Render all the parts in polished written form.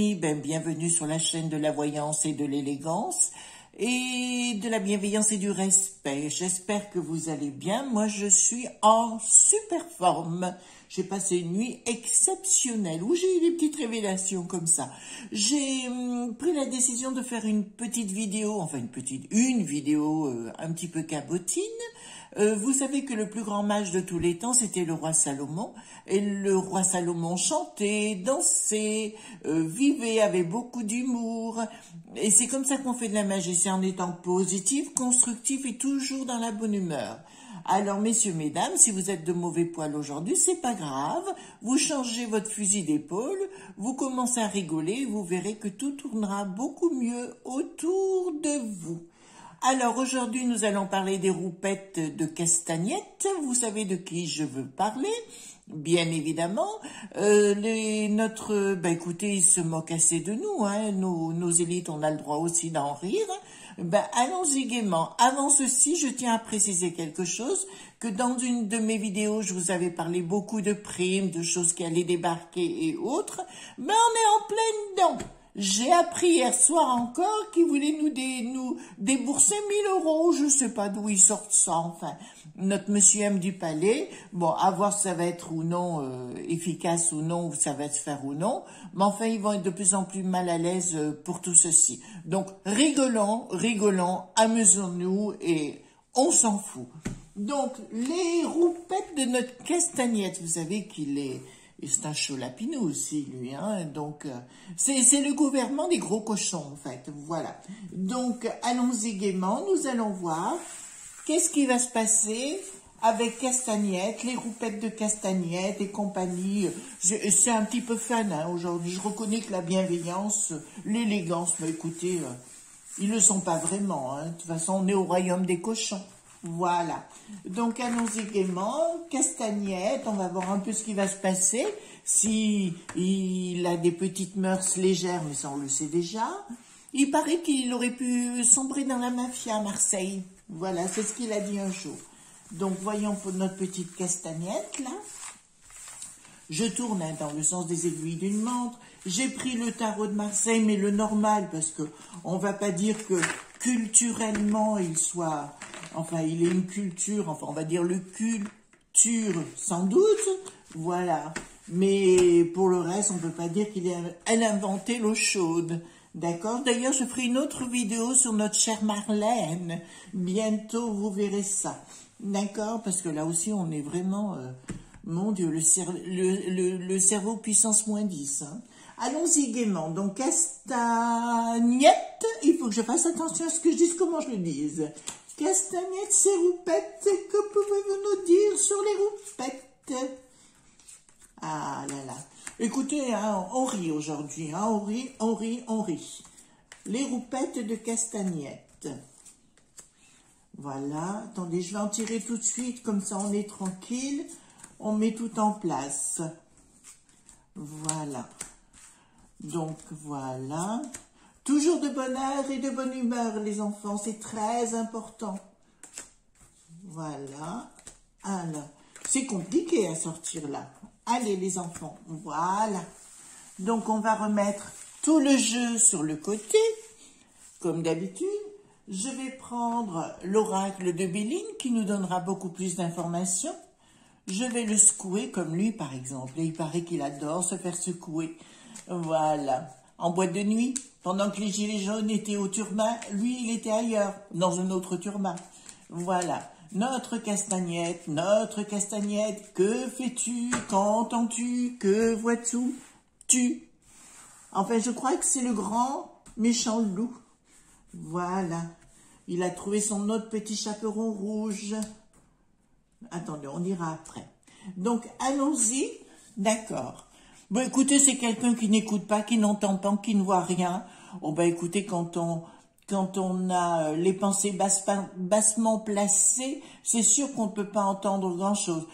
amis, bienvenue sur la chaîne de la voyance et de l'élégance et de la bienveillance et du respect. J'espère que vous allez bien. Moi, je suis en super forme. J'ai passé une nuit exceptionnelle où j'ai eu des petites révélations comme ça. J'ai pris la décision de faire une petite vidéo, enfin une vidéo un petit peu cabotine. Vous savez que le plus grand mage de tous les temps, c'était le roi Salomon. Et le roi Salomon chantait, dansait, vivait, avait beaucoup d'humour. Et c'est comme ça qu'on fait de la magie, c'est en étant positif, constructif et toujours dans la bonne humeur. Alors, messieurs, mesdames, si vous êtes de mauvais poil aujourd'hui, c'est pas grave. Vous changez votre fusil d'épaule, vous commencez à rigoler, vous verrez que tout tournera beaucoup mieux autour de vous. Alors, aujourd'hui, nous allons parler des roupettes de castagnettes. Vous savez de qui je veux parler, bien évidemment. Écoutez, ils se moquent assez de nous, hein. Nos élites, on a le droit aussi d'en rire. Allons-y gaiement. Avant ceci, je tiens à préciser quelque chose, que dans une de mes vidéos, je vous avais parlé beaucoup de primes, de choses qui allaient débarquer et autres. On est en pleine dedans. J'ai appris hier soir encore qu'ils voulaient nous débourser 1000 €. Je sais pas d'où ils sortent ça, enfin. Notre monsieur M du palais, bon, à voir si ça va être ou non efficace ou non, ou ça va se faire ou non. Mais enfin, ils vont être de plus en plus mal à l'aise pour tout ceci. Donc, rigolons, amusons-nous et on s'en fout. Donc, les roupettes de notre castagnette, vous savez qu'il est... Et c'est un chaud lapinou aussi, lui, hein. Donc, c'est le gouvernement des gros cochons, en fait. Voilà. Donc, allons-y gaiement. Nous allons voir qu'est-ce qui va se passer avec Castagnette, les roupettes de Castagnette et compagnie. C'est un petit peu fun, hein, aujourd'hui. Je reconnais que la bienveillance, l'élégance, écoutez, ils le sont pas vraiment, hein. De toute façon, on est au royaume des cochons. Voilà. Donc, allons-y gaiement. Castagnette, on va voir un peu ce qui va se passer. Si il a des petites mœurs légères, mais ça, on le sait déjà. Il paraît qu'il aurait pu sombrer dans la mafia à Marseille. Voilà, c'est ce qu'il a dit un jour. Donc, voyons pour notre petite Castagnette, là. Je tourne hein, dans le sens des aiguilles d'une montre. J'ai pris le tarot de Marseille, mais le normal, parce que on va pas dire que culturellement, il soit... Enfin, il est une culture, enfin, on va dire le culture, sans doute, voilà. Mais pour le reste, on peut pas dire elle a inventé l'eau chaude, d'accord? D'ailleurs, je ferai une autre vidéo sur notre chère Marlène. Bientôt, vous verrez ça, d'accord? Parce que là aussi, on est vraiment, mon Dieu, le cerveau puissance -10, hein. Allons-y gaiement. Donc, Castagnette, il faut que je fasse attention à ce que je dise, comment je le dise. Castagnette, ces roupettes, que pouvez-vous nous dire sur les roupettes? Ah là là. Écoutez, hein, on rit aujourd'hui, hein, on rit. Les roupettes de Castagnette. Voilà. Attendez, je vais en tirer tout de suite, comme ça on est tranquille. On met tout en place. Voilà. Donc, voilà. Toujours de bonne heure et de bonne humeur, les enfants. C'est très important. Voilà. Alors, c'est compliqué à sortir là. Allez, les enfants. Voilà. Donc, on va remettre tout le jeu sur le côté. Comme d'habitude, je vais prendre l'oracle de Béline qui nous donnera beaucoup plus d'informations. Je vais le secouer comme lui, par exemple. Et il paraît qu'il adore se faire secouer. Voilà. En boîte de nuit, pendant que les gilets jaunes étaient au turban, lui, il était ailleurs, dans un autre turban. Voilà. Notre Castagnette, que fais-tu, qu'entends-tu, que vois-tu? Enfin, je crois que c'est le grand méchant loup. Voilà. Il a trouvé son autre petit chaperon rouge. Attendez, on ira après. Donc, allons-y. D'accord. Bon, écoutez, c'est quelqu'un qui n'écoute pas, qui n'entend pas, qui ne voit rien. Oh, écoutez, quand on a les pensées bassement placées, c'est sûr qu'on ne peut pas entendre grand-chose.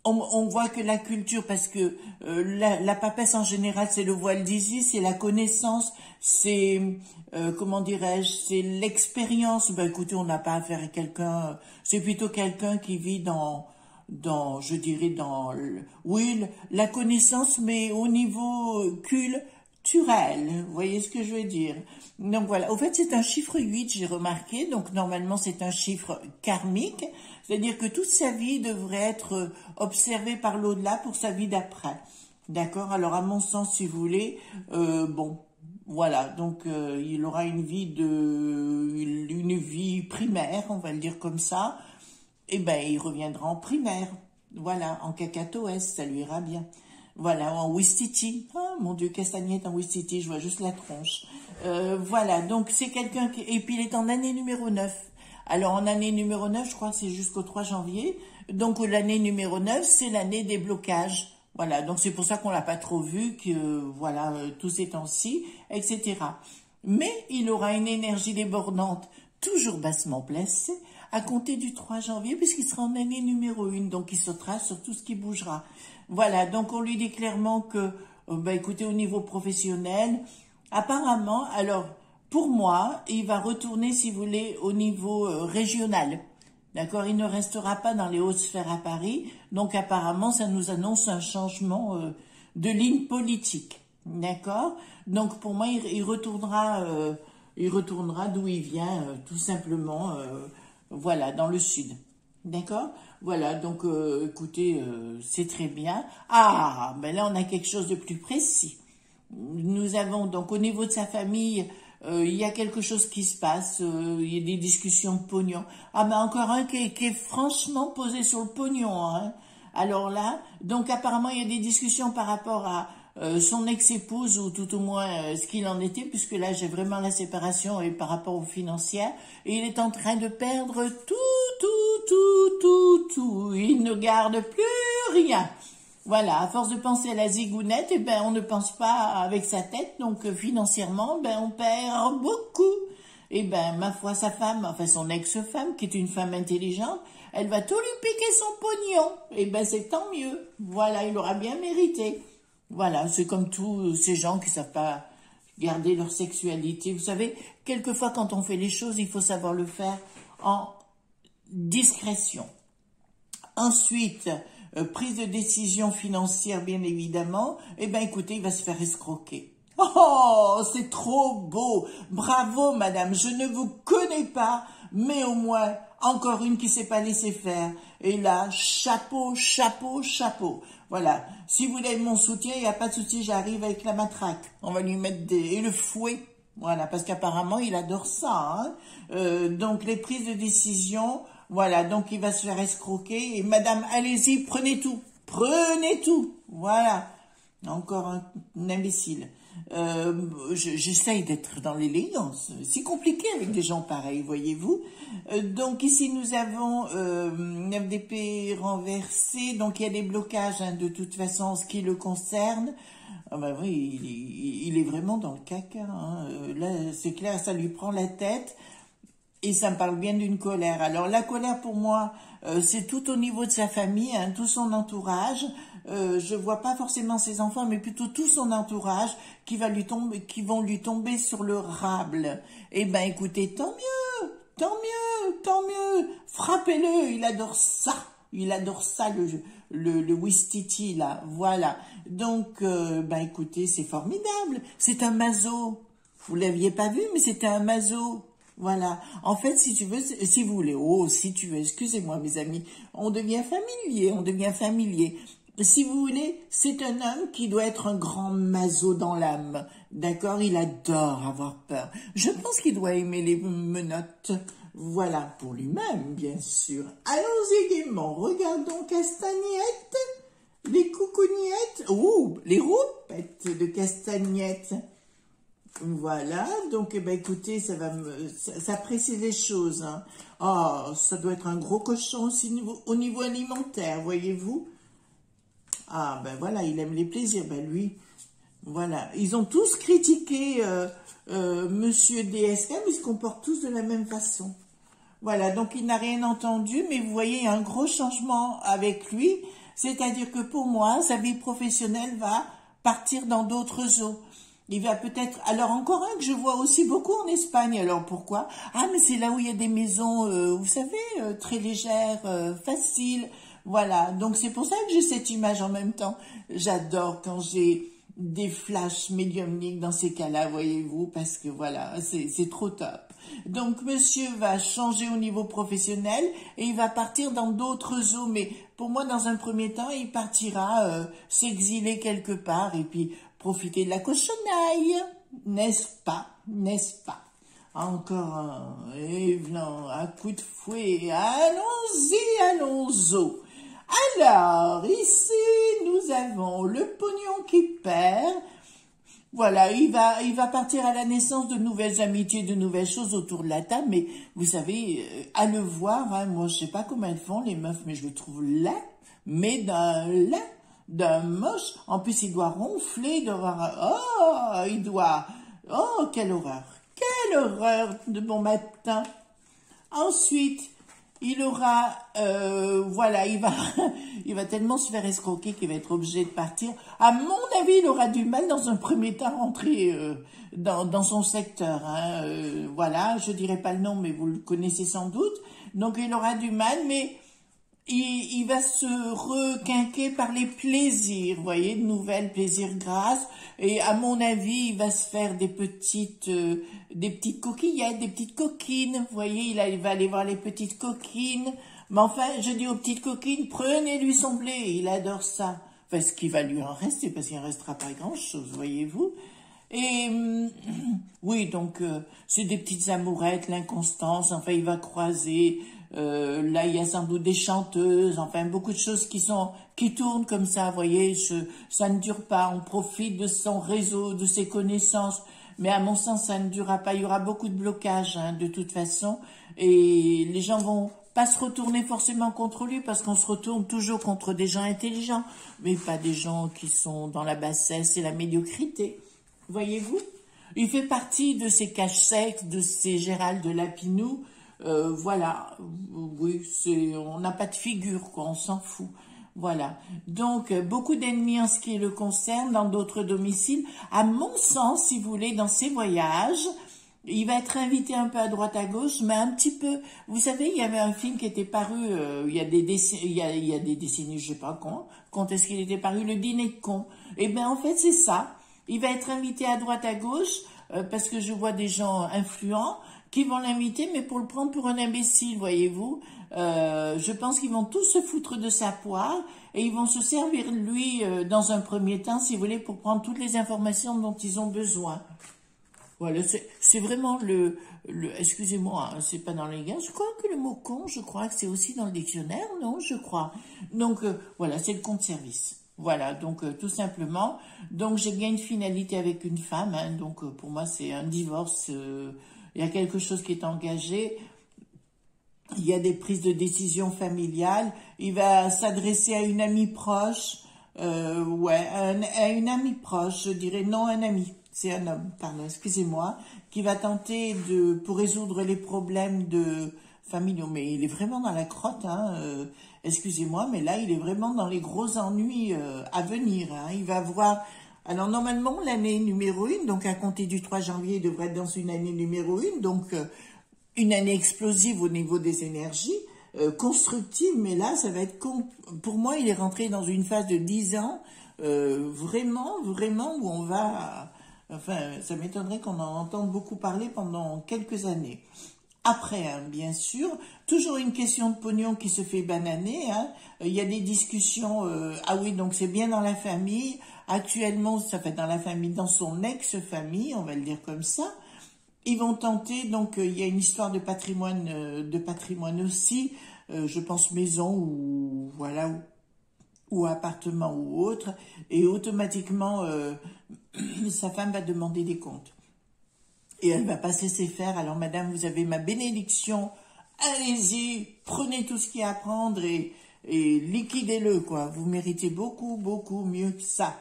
On voit que la culture, parce que la papesse en général, c'est le voile d'Isis, c'est la connaissance, c'est, comment dirais-je, c'est l'expérience. Écoutez, on n'a pas affaire à quelqu'un, c'est plutôt quelqu'un qui vit je dirais, oui, la connaissance, mais au niveau culturel. naturel, vous voyez ce que je veux dire. Donc voilà, au fait c'est un chiffre 8, j'ai remarqué, donc normalement c'est un chiffre karmique, c'est-à-dire que toute sa vie devrait être observée par l'au-delà pour sa vie d'après. D'accord? Alors à mon sens, si vous voulez, bon, voilà, donc il aura une vie primaire, on va le dire comme ça, et ben il reviendra en primaire, voilà, en cacatoès, ça lui ira bien. Voilà, en Ouistiti. Oh mon Dieu, Castagnette en Ouistiti, je vois juste la tronche. Voilà, donc c'est quelqu'un qui... Et puis il est en année numéro 9. Alors en année numéro 9, je crois que c'est jusqu'au 3 janvier. Donc l'année numéro 9, c'est l'année des blocages. Voilà, donc c'est pour ça qu'on l'a pas trop vu, que voilà, tous ces temps-ci, etc. Mais il aura une énergie débordante, toujours bassement placée, à compter du 3 janvier, puisqu'il sera en année numéro 1, donc il sautera sur tout ce qui bougera. Voilà, donc on lui dit clairement que, écoutez, au niveau professionnel, apparemment, alors, pour moi, il va retourner, si vous voulez, au niveau régional. D'accord, il ne restera pas dans les hautes sphères à Paris, donc apparemment, ça nous annonce un changement de ligne politique. D'accord, donc pour moi, il retournera d'où il vient, tout simplement, voilà, dans le sud. D'accord? Voilà, donc écoutez, c'est très bien. Ah, ben là on a quelque chose de plus précis. Nous avons donc au niveau de sa famille, il y a quelque chose qui se passe, il y a des discussions de pognon. Ah ben encore un qui est franchement posé sur le pognon, hein. Alors là, donc apparemment il y a des discussions par rapport à son ex-épouse, ou tout au moins ce qu'il en était, puisque là j'ai vraiment la séparation et par rapport aux financières, et il est en train de perdre tout. Il ne garde plus rien. Voilà, à force de penser à la zigounette, eh ben on ne pense pas avec sa tête, donc financièrement, ben on perd beaucoup. Et ben ma foi, sa femme, enfin son ex-femme, qui est une femme intelligente, elle va tout lui piquer son pognon. Et ben c'est tant mieux. Voilà, il aura bien mérité. Voilà, c'est comme tous ces gens qui savent pas garder leur sexualité. Vous savez, quelquefois quand on fait les choses, il faut savoir le faire en discrétion. Ensuite, prise de décision financière, bien évidemment. Eh ben, écoutez, il va se faire escroquer. Oh, c'est trop beau. Bravo, madame. Je ne vous connais pas, mais au moins, encore une qui s'est pas laissée faire. Et là, chapeau, chapeau, chapeau. Voilà. Si vous voulez mon soutien, il n'y a pas de souci, j'arrive avec la matraque. On va lui mettre et le fouet. Voilà, parce qu'apparemment, il adore ça, hein. Donc, les prises de décision, voilà, donc il va se faire escroquer. Et madame, allez-y, prenez tout. Prenez tout. Voilà. Encore un imbécile. J'essaye d'être dans l'élégance. C'est compliqué avec des gens pareils, voyez-vous. Donc ici, nous avons 9 d'épée renversé. Donc il y a des blocages, hein, de toute façon, en ce qui le concerne. Ah ben oui, il est vraiment dans le caca, hein. Là, c'est clair, ça lui prend la tête. Et ça me parle bien d'une colère. Alors la colère pour moi, c'est tout au niveau de sa famille, hein, tout son entourage. Je vois pas forcément ses enfants, mais plutôt tout son entourage qui vont lui tomber sur le rable. Eh ben écoutez, tant mieux, tant mieux, tant mieux. Frappez-le, il adore ça. Il adore ça, le Ouistiti, là. Voilà. Donc, ben écoutez, c'est formidable. C'est un maso. Vous l'aviez pas vu, mais c'était un maso. Voilà. En fait, si tu veux, si vous voulez, si tu veux, excusez-moi, mes amis, on devient familier. Si vous voulez, c'est un homme qui doit être un grand maso dans l'âme. D'accord? Il adore avoir peur. Je pense qu'il doit aimer les menottes. Voilà, pour lui-même, bien sûr. Allons-y gaiement. Regardons Castagnette, les coucougnettes, les roupettes de Castagnette. Voilà, donc écoutez, ça précise les choses, hein. Oh, ça doit être un gros cochon aussi au niveau alimentaire, voyez-vous. Ah ben voilà, il aime les plaisirs, ben lui, voilà. Ils ont tous critiqué Monsieur DSK, mais ils se comportent tous de la même façon. Voilà, donc il n'a rien entendu, mais vous voyez, il y a un gros changement avec lui, c'est-à-dire que pour moi, sa vie professionnelle va partir dans d'autres eaux. Il va peut-être... Alors, encore un que je vois aussi beaucoup en Espagne. Alors, pourquoi? Ah, mais c'est là où il y a des maisons, vous savez, très légères, faciles. Voilà. Donc, c'est pour ça que j'ai cette image en même temps. J'adore quand j'ai des flashs médiumniques dans ces cas-là, voyez-vous, parce que voilà, c'est trop top. Donc, monsieur va changer au niveau professionnel et il va partir dans d'autres eaux. Mais pour moi, dans un premier temps, il partira s'exiler quelque part et puis profiter de la cochonaille. N'est-ce pas? N'est-ce pas? Encore un, et non, un coup de fouet. Allons-y, allons-y. Alors, ici, nous avons le pognon qui perd. Voilà, il va partir à la naissance de nouvelles amitiés, de nouvelles choses autour de la table. Mais vous savez, à le voir, hein, moi, je sais pas comment elles font, les meufs, mais je le trouve laid, mais d'un moche. En plus, il doit ronfler, oh, quelle horreur de bon matin. Ensuite, il aura, voilà, il va tellement se faire escroquer qu'il va être obligé de partir. À mon avis, il aura du mal dans un premier temps à rentrer dans son secteur. Hein. Voilà, je dirais pas le nom, mais vous le connaissez sans doute. Donc, il aura du mal, mais il va se requinquer par les plaisirs, vous voyez, de nouvelles plaisirs grasses. Et à mon avis, il va se faire des petites coquillettes, des petites coquines. Vous voyez, il va aller voir les petites coquines. Mais enfin, je dis aux petites coquines, prenez-lui son blé. Il adore ça. Enfin, ce qui va lui en rester, parce qu'il ne restera pas grand-chose, voyez-vous. Et oui, donc c'est des petites amourettes, l'inconstance. Enfin, il va croiser. Là, il y a sans doute des chanteuses, enfin beaucoup de choses qui tournent comme ça, vous voyez, ça ne dure pas, on profite de son réseau, de ses connaissances, mais à mon sens, ça ne durera pas, il y aura beaucoup de blocages, hein, de toute façon, et les gens vont pas se retourner forcément contre lui, parce qu'on se retourne toujours contre des gens intelligents, mais pas des gens qui sont dans la bassesse et la médiocrité, voyez-vous. Il fait partie de ces cache-secs, de ces Gérald de Lapinou. Voilà, oui, on n'a pas de figure, quoi, on s'en fout. Voilà, donc beaucoup d'ennemis en ce qui le concerne, dans d'autres domiciles. À mon sens, si vous voulez, dans ses voyages, il va être invité un peu à droite à gauche, mais un petit peu. Vous savez, il y avait un film qui était paru, il y a des décennies, je sais pas quand est-ce qu'il était paru, Le Dîner de cons. Eh bien, en fait, c'est ça. Il va être invité à droite à gauche, parce que je vois des gens influents qui vont l'inviter, mais pour le prendre pour un imbécile, voyez-vous. Je pense qu'ils vont tous se foutre de sa poire et ils vont se servir de lui dans un premier temps, si vous voulez, pour prendre toutes les informations dont ils ont besoin. Voilà, c'est vraiment excusez-moi, hein, c'est pas dans les gains. Je crois que le mot con, je crois que c'est aussi dans le dictionnaire, non, je crois. Donc, voilà, c'est le compte-service. Voilà, donc tout simplement. Donc, j'ai bien une finalité avec une femme, hein, donc pour moi, c'est un divorce. Il y a quelque chose qui est engagé. Il y a des prises de décision familiales. Il va s'adresser à une amie proche. À une amie proche, je dirais non un ami. C'est un homme, pardon, excusez-moi, qui va tenter pour résoudre les problèmes familiaux. Mais il est vraiment dans la crotte, hein. Excusez-moi, mais là, il est vraiment dans les gros ennuis à venir. Hein. Il va voir. Alors, normalement, l'année numéro 1, donc à compter du 3 janvier, il devrait être dans une année numéro 1, donc une année explosive au niveau des énergies, constructive, mais là, ça va être... Pour moi, il est rentré dans une phase de 10 ans, vraiment, où on va... Enfin, ça m'étonnerait qu'on en entende beaucoup parler pendant quelques années. Après, hein, bien sûr, toujours une question de pognon qui se fait bananer. Hein. Il y a des discussions. Ah oui, donc c'est bien dans la famille. Actuellement, ça fait dans la famille, dans son ex-famille, on va le dire comme ça. Ils vont tenter. Donc, il y a une histoire de patrimoine aussi. Je pense maison ou voilà ou appartement ou autre. Et automatiquement, sa femme va demander des comptes. Et elle va pas se laisser faire. Alors, madame, vous avez ma bénédiction. Allez-y, prenez tout ce qu'il y a à prendre et liquidez-le, quoi. Vous méritez beaucoup, beaucoup mieux que ça.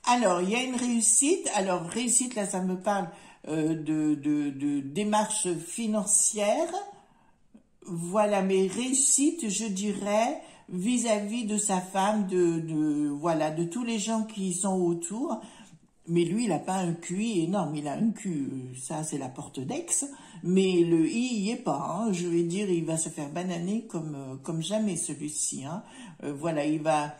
Alors, il y a une réussite. Alors, réussite, là, ça me parle de démarche financière. Voilà, mais réussite, je dirais, vis-à-vis de sa femme, voilà, de tous les gens qui sont autour. Mais lui, il n'a pas un QI énorme, il a un cul, ça c'est la porte d'Aix, mais le I, il n'y est pas, hein. Je vais dire, il va se faire bananer comme jamais celui-ci. Hein. Voilà, il va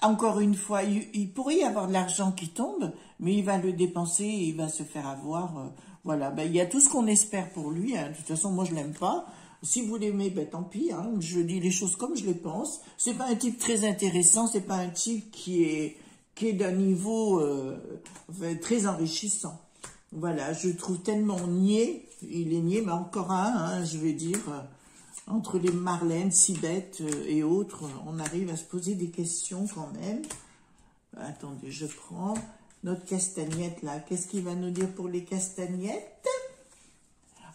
encore une fois, il pourrait y avoir de l'argent qui tombe, mais il va le dépenser et il va se faire avoir. Voilà, ben, il y a tout ce qu'on espère pour lui. Hein. De toute façon, moi, je l'aime pas. Si vous l'aimez, ben tant pis. Hein. Je dis les choses comme je les pense. C'est pas un type très intéressant. C'est pas un type qui est d'un niveau très enrichissant. Voilà, je trouve tellement niais. Il est niais, mais encore un, hein, je vais dire. Entre les Marlène, Sibeth et autres, on arrive à se poser des questions quand même. Attendez, je prends notre castagnette là. Qu'est-ce qu'il va nous dire pour les castagnettes?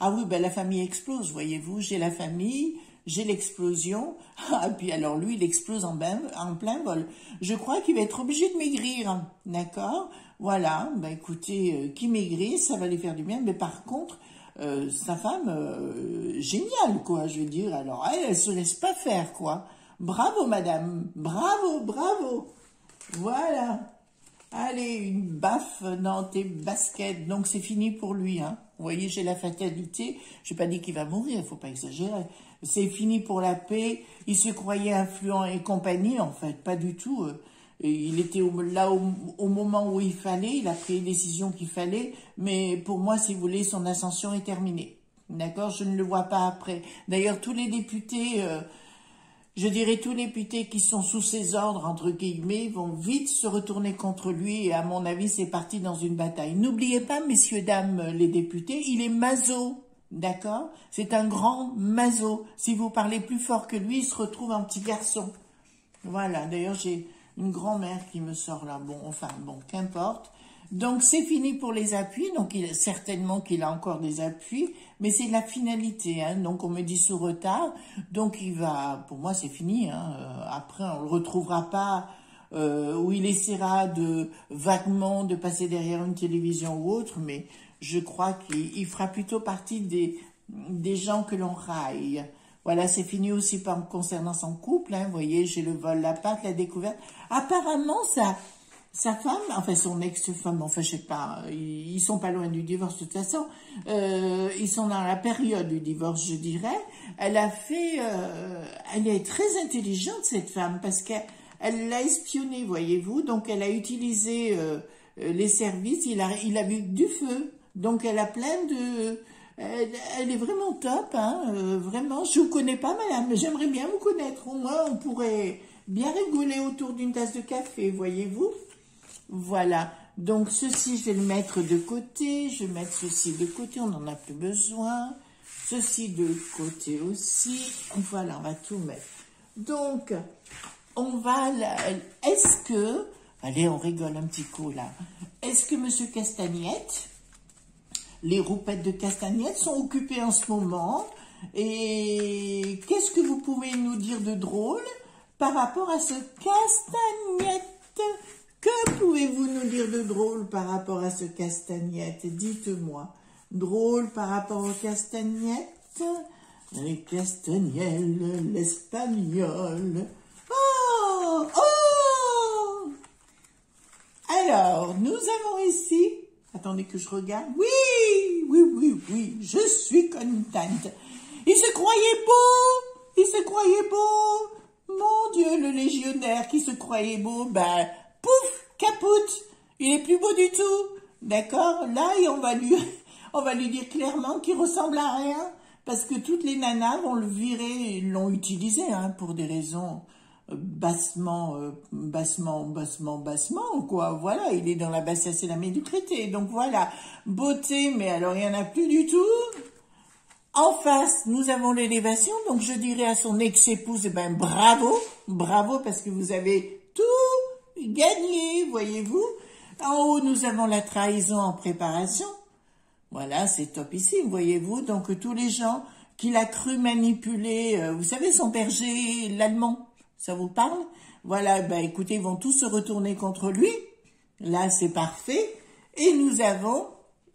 Ah oui, ben la famille explose, voyez-vous. J'ai la famille, j'ai l'explosion. Ah, puis alors lui, il explose en plein vol. Je crois qu'il va être obligé de maigrir, d'accord? Voilà, ben écoutez, qui maigrit, ça va lui faire du bien. Mais par contre, sa femme, géniale, quoi, je veux dire. Alors, elle se laisse pas faire, quoi. Bravo, madame. Bravo, bravo. Voilà. Allez, une baffe dans tes baskets. Donc, c'est fini pour lui, hein. Vous voyez, j'ai la fatalité. Je n'ai pas dit qu'il va mourir, il faut pas exagérer. C'est fini pour la paix. Il se croyait influent et compagnie, en fait. Pas du tout. Il était là au moment où il fallait, il a pris les décisions qu'il fallait, mais pour moi, si vous voulez, son ascension est terminée. D'accord? Je ne le vois pas après. D'ailleurs, tous les députés, je dirais tous les députés qui sont sous ses ordres, entre guillemets, vont vite se retourner contre lui, et à mon avis, c'est parti dans une bataille. N'oubliez pas, messieurs, dames, les députés, il est maso. D'accord? C'est un grand maso. Si vous parlez plus fort que lui, il se retrouve un petit garçon. Voilà, d'ailleurs, j'ai une grand-mère qui me sort là, bon, enfin, bon, qu'importe. Donc, c'est fini pour les appuis, donc certainement qu'il a encore des appuis, mais c'est la finalité, hein, donc on me dit sous retard, donc il va, pour moi c'est fini, hein, après on le retrouvera pas, où il essaiera vaguement de passer derrière une télévision ou autre, mais je crois qu'il fera plutôt partie des gens que l'on raille. Voilà, c'est fini aussi concernant son couple, hein, vous voyez, j'ai le vol, la pâte, la découverte. Apparemment, sa femme, enfin son ex-femme, enfin je sais pas, ils sont pas loin du divorce de toute façon, ils sont dans la période du divorce, je dirais. Elle est très intelligente cette femme, parce qu'elle l'a espionnée, voyez-vous, donc elle a utilisé les services, il a vu du feu, donc elle a plein de... Elle est vraiment top, hein, vraiment. Je vous connais pas, madame, mais j'aimerais bien vous connaître. Au moins, on pourrait bien rigoler autour d'une tasse de café, voyez-vous. Voilà. Donc, ceci, je vais le mettre de côté. Je vais mettre ceci de côté, on n'en a plus besoin. Ceci de côté aussi. Voilà, on va tout mettre. Donc, on va... Est-ce que... Allez, on rigole un petit coup, là. Est-ce que Monsieur Castagnette... Les roupettes de Castagnette sont occupées en ce moment. Et qu'est-ce que vous pouvez nous dire de drôle par rapport à ce Castagnette? Que pouvez-vous nous dire de drôle par rapport à ce Castagnette? Dites-moi. Drôle par rapport au Castagnette? Les Castagnelles, l'espagnol. Oh! Oh! Alors, nous avons ici... Attendez que je regarde. Oui, je suis contente. Il se croyait beau. Mon Dieu, le légionnaire qui se croyait beau, ben, pouf, capoute. Il est plus beau du tout. D'accord? Là, et on va lui dire clairement qu'il ressemble à rien. Parce que toutes les nanas vont le virer, l'ont utilisé, hein, pour des raisons... bassement, quoi. Voilà, il est dans la bassesse et la médiocrité. Donc voilà, beauté, mais alors il n'y en a plus du tout. En face, nous avons l'élévation. Donc je dirais à son ex-épouse, eh ben bravo, parce que vous avez tout gagné, voyez-vous. En haut, nous avons la trahison en préparation. Voilà, c'est top ici, voyez-vous. Donc tous les gens qu'il a cru manipuler, vous savez, son berger, l'allemand. Ça vous parle? Voilà, ben écoutez, ils vont tous se retourner contre lui. Là, c'est parfait. Et nous avons,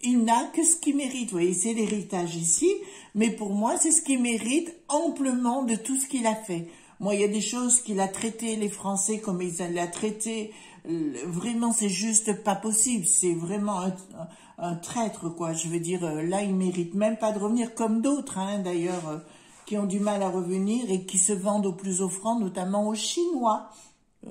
il n'a que ce qu'il mérite. Vous voyez, c'est l'héritage ici. Mais pour moi, c'est ce qu'il mérite amplement de tout ce qu'il a fait. Moi, il y a des choses qu'il a traitées, les Français, comme il l'a traité. Vraiment, c'est juste pas possible. C'est vraiment un traître, quoi. Je veux dire, là, il mérite même pas de revenir comme d'autres, hein, d'ailleurs, qui ont du mal à revenir et qui se vendent au plus offrant, notamment aux Chinois.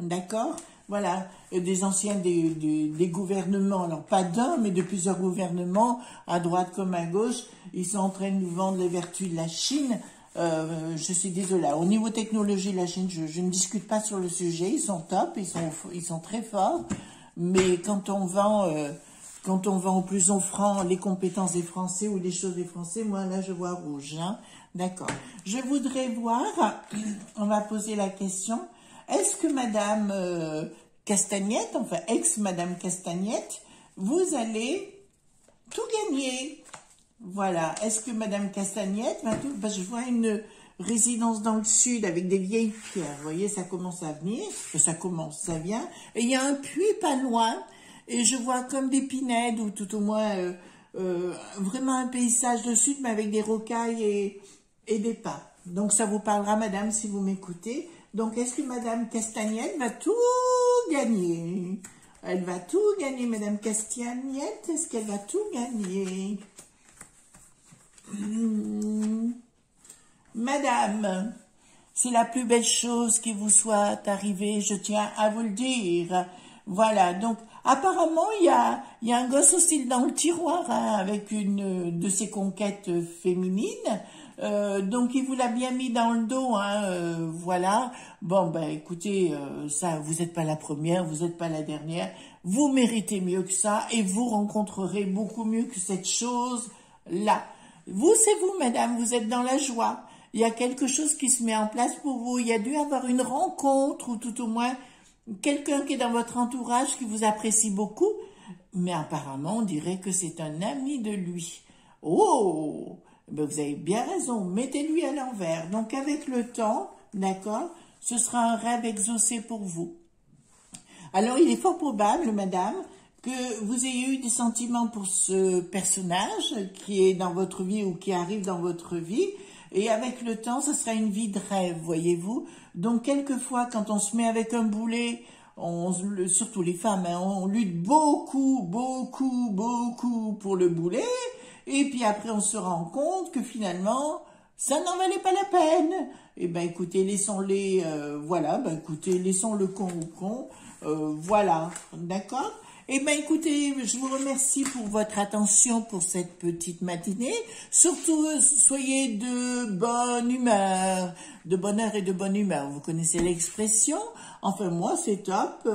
d'accord? Voilà, des anciens des gouvernements, alors pas d'un, mais de plusieurs gouvernements, à droite comme à gauche, ils sont en train de nous vendre les vertus de la Chine. Je suis désolée. Au niveau technologie, la Chine, je ne discute pas sur le sujet, ils sont top, ils sont très forts, mais quand on vend au plus offrant les compétences des Français ou les choses des Français, moi là je vois rouge, hein. D'accord. Je voudrais voir, on va poser la question, est-ce que Madame Castagnette, enfin ex-Madame Castagnette, vous allez tout gagner? Voilà. Est-ce que Madame Castagnette va tout... je vois une résidence dans le sud avec des vieilles pierres. Vous voyez, ça commence à venir. Ça vient. Et il y a un puits pas loin. Et je vois comme des pinèdes ou tout au moins vraiment un paysage de sud, mais avec des rocailles et des pins. Donc ça vous parlera, Madame, si vous m'écoutez. Donc est-ce que Madame Castagnette va tout gagner? Elle va tout gagner, Madame Castagnette. Est-ce qu'elle va tout gagner? Madame, c'est la plus belle chose qui vous soit arrivée, je tiens à vous le dire. Voilà, donc apparemment il y a un gosse aussi dans le tiroir, hein, avec une de ses conquêtes féminines. Donc il vous l'a bien mis dans le dos, hein, voilà. Bon ben écoutez, ça, vous n'êtes pas la première, vous n'êtes pas la dernière. Vous méritez mieux que ça et vous rencontrerez beaucoup mieux que cette chose-là. Vous, c'est vous, madame, vous êtes dans la joie. Il y a quelque chose qui se met en place pour vous. Il y a dû avoir une rencontre ou tout au moins quelqu'un qui est dans votre entourage qui vous apprécie beaucoup. Mais apparemment, on dirait que c'est un ami de lui. Oh, ben vous avez bien raison, mettez-lui à l'envers. Donc avec le temps, d'accord, ce sera un rêve exaucé pour vous. Alors il est fort probable, madame, que vous ayez eu des sentiments pour ce personnage qui est dans votre vie ou qui arrive dans votre vie. Et avec le temps, ce sera une vie de rêve, voyez-vous. Donc, quelquefois, quand on se met avec un boulet, surtout les femmes, hein, on lutte beaucoup pour le boulet. Et puis après, on se rend compte que finalement, ça n'en valait pas la peine. Eh ben, écoutez, laissons-les, voilà, ben, écoutez, laissons le con au con. Voilà, d'accord? Eh bien, écoutez, je vous remercie pour votre attention pour cette petite matinée. Surtout, soyez de bonne humeur, de bonheur et de bonne humeur. Vous connaissez l'expression. Enfin, moi, c'est top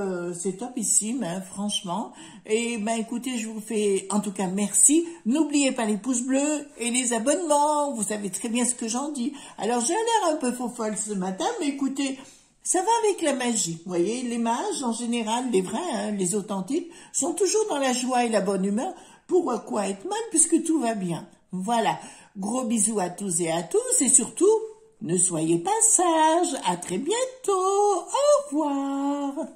ici, mais franchement. Et ben, écoutez, je vous fais, en tout cas, merci. N'oubliez pas les pouces bleus et les abonnements. Vous savez très bien ce que j'en dis. Alors, j'ai l'air un peu faux folle ce matin, mais écoutez, ça va avec la magie. Vous voyez, les mages, en général, les vrais, hein, les authentiques, sont toujours dans la joie et la bonne humeur. Pourquoi être mal puisque tout va bien? Voilà. Gros bisous à tous et à tous et surtout, ne soyez pas sages. À très bientôt. Au revoir.